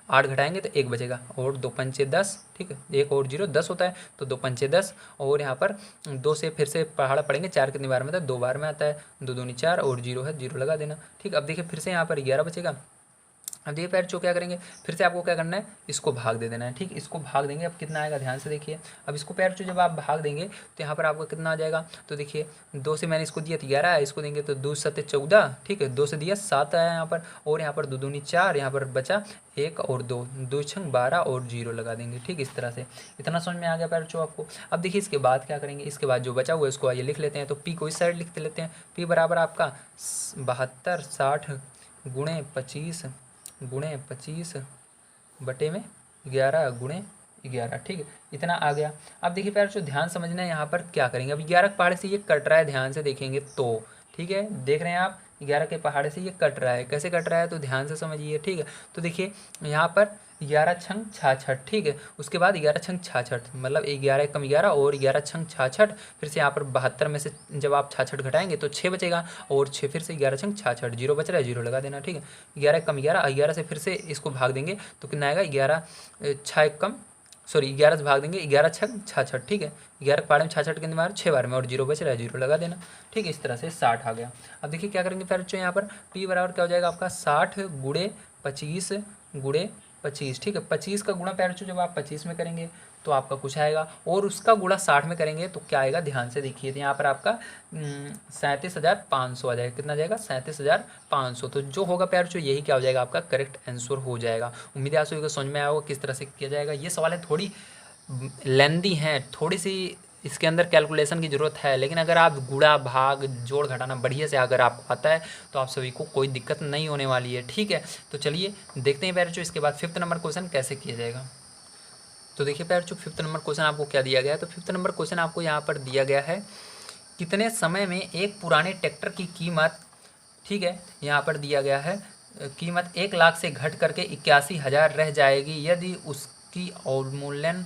8 घटाएंगे तो 1 बचेगा, और 2 पंचे 10, ठीक है। 1 और 0 10 होता है, तो 2 पंचे 10, और यहाँ पर 2 से फिर से पहाड़ा पड़ेंगे, 4 कितनी बार में आता है 2 बार में आता है, 2 दूनी 4 और 0 है, 0 लगा देना, ठीक। अब देखिए फिर से यहाँ पर 11 बचेगा। अब देखिए पैर चो क्या करेंगे, फिर से आपको क्या करना है इसको भाग दे देना है, ठीक। इसको भाग देंगे, अब कितना आएगा ध्यान से देखिए। अब इसको पैर चो जब आप भाग देंगे तो यहाँ पर आपको कितना आ जाएगा, तो देखिए 2 से मैंने इसको दिया 11 है, इसको देंगे तो 2 सत्ते 14, ठीक है। 2 से दिया 7 आया यहाँ पर, और यहाँ पर 2 दूनी 4, यहाँ पर बचा 1 और 2, 2 छंग 12 और 0 लगा देंगे, ठीक। इस तरह से इतना समझ में आ गया पैर चो आपको। अब देखिए इसके बाद क्या करेंगे, इसके बाद जो बचा हुआ है इसको आइए लिख लेते हैं, तो पी को इस साइड लिखते लेते हैं। पी बराबर आपका 72 60 गुणे 25 गुणे 25 बटे में 11 गुणे 11, ठीक है। इतना आ गया। अब देखिए प्यार जो ध्यान समझना है यहाँ पर क्या करेंगे, अब 11 के पहाड़े से ये कट रहा है, ध्यान से देखेंगे तो, ठीक है। देख रहे हैं आप 11 के पहाड़े से ये कट रहा है, कैसे कट रहा है तो ध्यान से समझिए, ठीक है। तो देखिए यहाँ पर 11 छंग 66, ठीक है। उसके बाद 11 छंग 66, मतलब 11 कम 11 और 11 छंग 66, फिर से यहाँ पर 72 में से जब आप 66 घटाएंगे तो 6 बचेगा, और 6 फिर से 11 छंग 66, 0 बच रहा है, 0 लगा देना, ठीक है। 11 कम 11, 11 से फिर से इसको भाग देंगे तो कितना आएगा, 11 6 कम, सॉरी 11 से भाग देंगे, 11 छंग 66, ठीक है। 11 के पहाड़े में 66 कितनी बार 6 बार में, और 0 बच रहा है, 0 लगा देना, ठीक है। इस तरह से 60 आ गया। अब देखिए क्या करेंगे फिर यहाँ पर पी बराबर क्या हो जाएगा आपका 60 गुणे 25 गुणे 25, ठीक है। 25 का गुणा पैर जब आप 25 में करेंगे तो आपका कुछ आएगा, और उसका गुणा 60 में करेंगे तो क्या आएगा ध्यान से देखिए। तो यहाँ पर आपका 37,500 आ जाएगा, कितना जाएगा 37,500। तो जो होगा पैर यही क्या हो जाएगा आपका करेक्ट आंसर हो जाएगा। उम्मीद है आप सभी को समझ में आया होगा किस तरह से किया जाएगा। ये सवाल है थोड़ी लेंदी हैं, थोड़ी सी इसके अंदर कैलकुलेशन की ज़रूरत है, लेकिन अगर आप गुणा भाग जोड़ घटाना बढ़िया से अगर आपको आता है तो आप सभी को कोई दिक्कत नहीं होने वाली है, ठीक है। तो चलिए देखते हैं पैर इसके बाद 5th नंबर क्वेश्चन कैसे किया जाएगा। तो देखिए पैर 5th नंबर क्वेश्चन आपको क्या दिया गया है, तो 5th नंबर क्वेश्चन आपको यहाँ पर दिया गया है कितने समय में एक पुराने ट्रैक्टर की कीमत, ठीक है, यहाँ पर दिया गया है कीमत 1 लाख से घट करके 81,000 रह जाएगी यदि उसकी अवमूल्यन,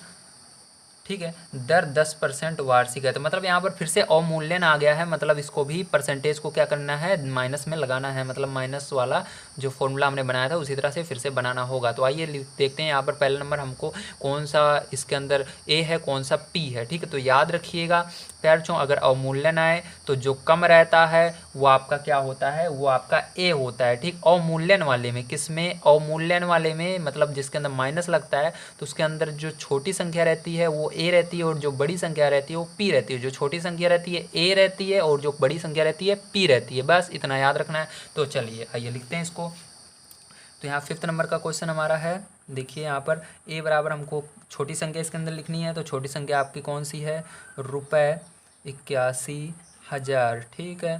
ठीक है, दर 10% वार्षिक है। तो मतलब यहाँ पर फिर से अवमूल्यन आ गया है, मतलब इसको भी परसेंटेज को क्या करना है माइनस में लगाना है, मतलब माइनस वाला जो फॉर्मूला हमने बनाया था उसी तरह से फिर से बनाना होगा। तो आइए देखते हैं यहाँ पर पहला नंबर हमको कौन सा इसके अंदर ए है कौन सा पी है, ठीक है। तो याद रखिएगा प्यार अगर अवमूल्यन आए तो जो कम रहता है वो आपका क्या होता है, वो आपका ए होता है। ठीक, अवमूल्यन वाले में, किस में, अवमूल्यन वाले में, मतलब जिसके अंदर माइनस लगता है तो उसके अंदर जो छोटी संख्या रहती है वो ए रहती है और जो बड़ी संख्या रहती है वो पी रहती है। जो छोटी संख्या रहती है ए रहती है और जो बड़ी संख्या रहती है पी रहती है। बस इतना याद रखना है। तो चलिए आइए लिखते हैं इसको। तो यहाँ 5th नंबर का क्वेश्चन हमारा है, देखिए यहाँ पर ए बराबर हमको छोटी संख्या इसके अंदर लिखनी है। तो छोटी संख्या आपकी कौन सी है, ₹81,000। ठीक है।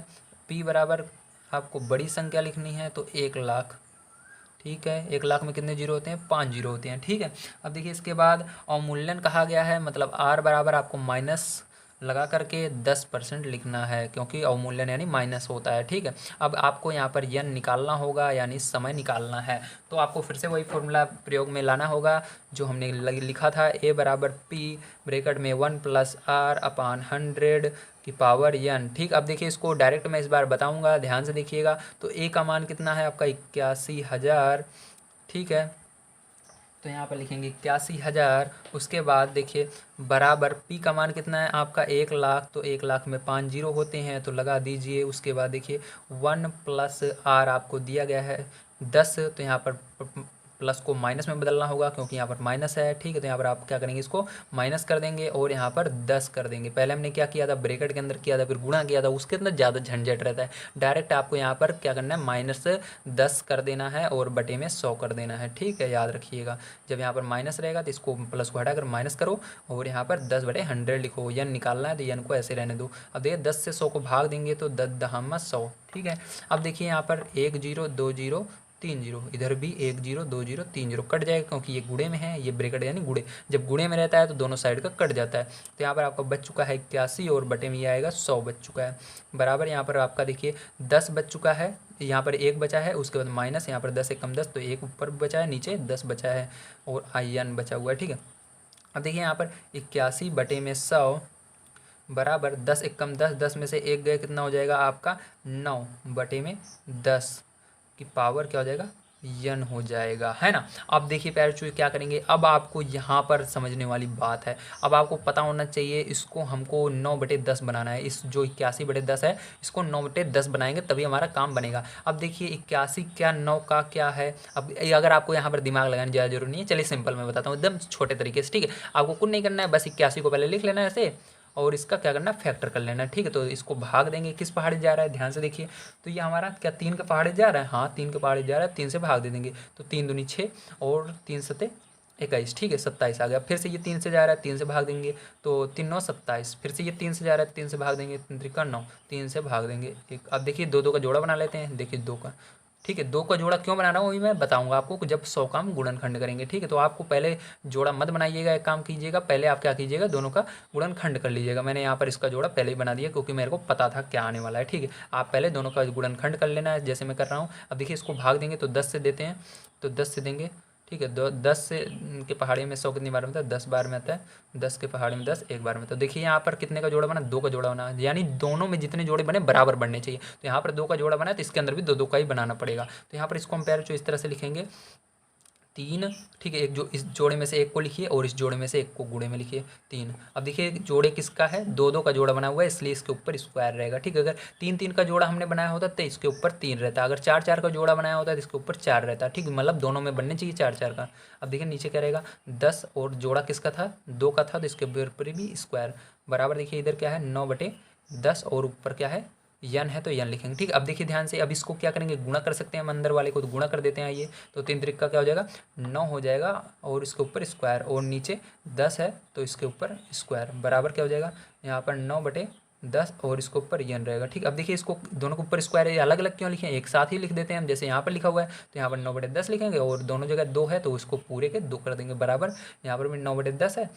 पी बराबर आपको बड़ी संख्या लिखनी है तो 1,00,000। ठीक है, 1,00,000 में कितने जीरो होते हैं, 5 जीरो होते हैं। ठीक है। अब देखिए इसके बाद अवमूल्यन कहा गया है, मतलब आर बराबर आपको माइनस लगा करके 10% लिखना है, क्योंकि अवमूल्यन यानी माइनस होता है। ठीक है। अब आपको यहाँ पर यन निकालना होगा, यानी समय निकालना है। तो आपको फिर से वही फॉर्मूला प्रयोग में लाना होगा जो हमने लिखा था, ए बराबर पी ब्रैकेट में 1+r/100 की पावर n। ठीक, अब देखिए इसको डायरेक्ट मैं इस बार बताऊंगा, ध्यान से देखिएगा। तो ए का मान कितना है आपका, 81,000। ठीक है, तो यहाँ पर लिखेंगे 81,000। उसके बाद देखिए बराबर पी का मान कितना है आपका, 1,00,000। तो 1,00,000 में 5 जीरो होते हैं तो लगा दीजिए। उसके बाद देखिए 1+r आपको दिया गया है 10। तो यहाँ पर प्लस को माइनस में बदलना होगा क्योंकि यहाँ पर माइनस है। ठीक है, तो यहाँ पर आप क्या करेंगे, इसको माइनस कर देंगे और यहाँ पर 10 कर देंगे। पहले हमने क्या किया था, ब्रैकेट के अंदर किया था, फिर गुणा किया था, उसके अंदर ज़्यादा झंझट रहता है। डायरेक्ट आपको यहाँ पर क्या करना है, -10 कर देना है और बटे में 100 कर देना है। ठीक है, याद रखिएगा। जब यहाँ पर माइनस रहेगा तो इसको प्लस को हटाकर माइनस करो और यहाँ पर 10/100 लिखो। यन निकालना है तो यन को ऐसे रहने दो। अब देखिए 10 से 100 को भाग देंगे तो 10×100। ठीक है। अब देखिए यहाँ पर 1 0 2 0 3 0, इधर भी 1 0 2 0 3 0 कट जाएगा क्योंकि ये गुणे में है, ये ब्रैकेट यानी गुणे। जब गुणे में रहता है तो दोनों साइड का कट जाता है। तो यहाँ पर आपका बच चुका है 81 और बटे में ये आएगा 100 बच चुका है। बराबर यहाँ पर आपका देखिए 10 बच चुका है, यहाँ पर 1 बचा है, उसके बाद माइनस यहाँ पर 10 1 कम 10 तो 1 ऊपर बचा है, नीचे 10 बचा है और IN बचा हुआ है। ठीक है। अब देखिए यहाँ पर 81 बटे में 100 बराबर 10 1 कम 10, 10 में से 1 गए, कितना हो जाएगा आपका 9 बटे में 10 की पावर क्या हो जाएगा, यन हो जाएगा, है ना। अब देखिए प्यारे बच्चों क्या करेंगे, अब आपको यहाँ पर समझने वाली बात है। अब आपको पता होना चाहिए, इसको हमको 9/10 बनाना है। इस जो 81/10 है इसको 9/10 बनाएंगे तभी हमारा काम बनेगा। अब देखिए 81 क्या 9 का क्या है। अब अगर आपको यहाँ पर दिमाग लगाने ज़्यादा जरूरी नहीं है, चलिए सिंपल मैं बताता हूँ एकदम छोटे तरीके से। ठीक है, आपको कुछ नहीं करना है, बस 81 को पहले लिख लेना है ऐसे और इसका क्या करना है, फैक्टर कर लेना है। ठीक है, तो इसको भाग देंगे, किस पहाड़ी जा रहा है ध्यान से देखिए। तो ये हमारा क्या 3 के पहाड़ी जा रहा है, हाँ 3 के पहाड़ी जा रहा है, 3 से भाग दे देंगे तो 3 दूनी 6 और 3 सते 21। ठीक है, 27 आ गया। फिर से ये 3 से जा रहा है, 3 से भाग देंगे तो 3 9 27। फिर से ये 3 से जा रहा है, 3 से भाग देंगे, 3 3 9, 3 से भाग देंगे 1। अब देखिए 2 2 का जोड़ा बना लेते हैं, देखिए 2 का। ठीक है, 2 का जोड़ा क्यों बना रहा हूँ वही मैं बताऊंगा आपको जब 100 का हम गुणनखंड करेंगे। ठीक है, तो आपको पहले जोड़ा मत बनाइएगा, एक काम कीजिएगा, पहले आप क्या कीजिएगा, दोनों का गुणनखंड कर लीजिएगा। मैंने यहाँ पर इसका जोड़ा पहले ही बना दिया क्योंकि मेरे को पता था क्या आने वाला है। ठीक है, आप पहले दोनों का गुणनखंड कर लेना है जैसे मैं कर रहा हूँ। अब देखिए इसको भाग देंगे तो 10 से देते हैं, तो 10 से देंगे। ठीक है, 10 से के पहाड़ी में 100 कितनी बार में आता है, 10 बार में आता है। 10 के पहाड़ी में 10 एक बार में। तो देखिए यहाँ पर कितने का जोड़ा बना, 2 का जोड़ा बना, यानी दोनों में जितने जोड़े बने बराबर बनने चाहिए। तो यहाँ पर 2 का जोड़ा बना है तो इसके अंदर भी 2 2 का ही बनाना पड़ेगा। तो यहाँ पर इसको हम पैर इस तरह से लिखेंगे 3। ठीक है, एक जो इस जोड़े में से एक को लिखिए और इस जोड़े में से एक को गुणे में लिखिए 3। अब देखिए जोड़े किसका है, 2 2 का जोड़ा बना हुआ है इसलिए इसके ऊपर स्क्वायर रहेगा। ठीक है, अगर 3 3 का जोड़ा हमने बनाया होता तो इसके ऊपर 3 रहता, अगर 4 4 का जोड़ा बनाया होता तो इसके ऊपर 4 रहता। ठीक, मतलब दोनों में बनने चाहिए 4 4 का। अब देखिए नीचे क्या रहेगा, 10 और जोड़ा किसका था, 2 का था तो इसके ऊपर भी स्क्वायर बराबर। देखिए इधर क्या है 9/10 और ऊपर क्या है यन है तो यन लिखेंगे। ठीक, अब देखिए ध्यान से, अब इसको क्या करेंगे, गुणा कर सकते हैं हम अंदर वाले को, तो गुणा कर देते हैं। ये तो 3 त्रिक का क्या हो जाएगा 9 हो जाएगा और इसके ऊपर स्क्वायर और नीचे 10 है तो इसके ऊपर स्क्वायर बराबर क्या हो जाएगा, यहाँ पर 9/10 और इसके ऊपर यन रहेगा। ठीक, अब देखिए इसको दोनों के ऊपर स्क्वायर है, अलग अलग क्यों लिखे, एक साथ ही लिख देते हैं हम। जैसे यहाँ पर लिखा हुआ है तो यहाँ पर 9/10 लिखेंगे और दोनों जगह 2 है तो उसको पूरे के 2 कर देंगे बराबर। यहाँ पर भी 9/10 है,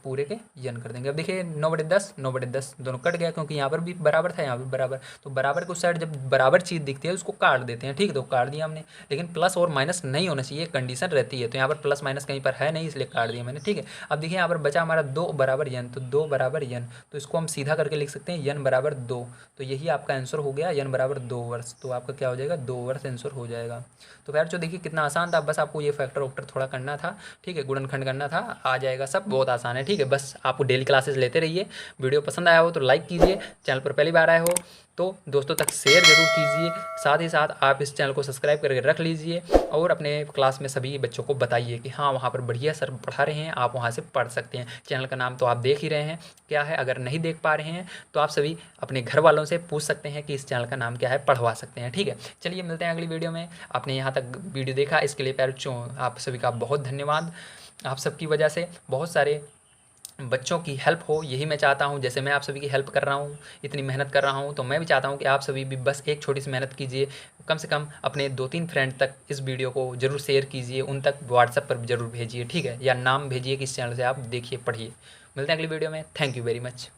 पूरे के यन कर देंगे। अब देखिए 9/10 9/10 दोनों कट गया क्योंकि यहाँ पर भी बराबर था, यहाँ भी बराबर। तो बराबर के उस साइड जब बराबर चीज़ दिखती है उसको काट देते हैं। ठीक है, तो काट दिया हमने, लेकिन प्लस और माइनस नहीं होना चाहिए, कंडीशन रहती है। तो यहाँ पर प्लस माइनस कहीं पर है नहीं इसलिए काट दिया मैंने। ठीक है, अब देखिए यहाँ पर बचा हमारा 2 बराबर यन, तो 2 बराबर यन, तो इसको हम सीधा करके लिख सकते हैं यन बराबर 2। तो यही आपका आंसर हो गया, यन बराबर 2 वर्ष। तो आपका क्या हो जाएगा, 2 वर्ष आंसर हो जाएगा। तो खैर जो देखिए कितना आसान था, बस आपको ये फैक्टर वैक्टर थोड़ा करना था। ठीक है, गुणनखंड करना था, आ जाएगा सब, बहुत आसान है। ठीक है, बस आपको डेली क्लासेस लेते रहिए। वीडियो पसंद आया हो तो लाइक कीजिए, चैनल पर पहली बार आए हो तो दोस्तों तक शेयर ज़रूर कीजिए। साथ ही साथ आप इस चैनल को सब्सक्राइब करके रख लीजिए और अपने क्लास में सभी बच्चों को बताइए कि हाँ, वहाँ पर बढ़िया सर पढ़ा रहे हैं, आप वहाँ से पढ़ सकते हैं। चैनल का नाम तो आप देख ही रहे हैं क्या है। अगर नहीं देख पा रहे हैं तो आप सभी अपने घर वालों से पूछ सकते हैं कि इस चैनल का नाम क्या है, पढ़वा सकते हैं। ठीक है, चलिए मिलते हैं अगली वीडियो में। आपने यहाँ तक वीडियो देखा, इसके लिए पैरों आप सभी का बहुत धन्यवाद। आप सबकी वजह से बहुत सारे बच्चों की हेल्प हो, यही मैं चाहता हूँ। जैसे मैं आप सभी की हेल्प कर रहा हूँ, इतनी मेहनत कर रहा हूँ, तो मैं भी चाहता हूँ कि आप सभी भी बस एक छोटी सी मेहनत कीजिए। कम से कम अपने 2-3 फ्रेंड तक इस वीडियो को ज़रूर शेयर कीजिए, उन तक व्हाट्सएप पर ज़रूर भेजिए, ठीक है, या नाम भेजिए कि इस चैनल से आप देखिए, पढ़िए। मिलते हैं अगली वीडियो में। Thank you very much.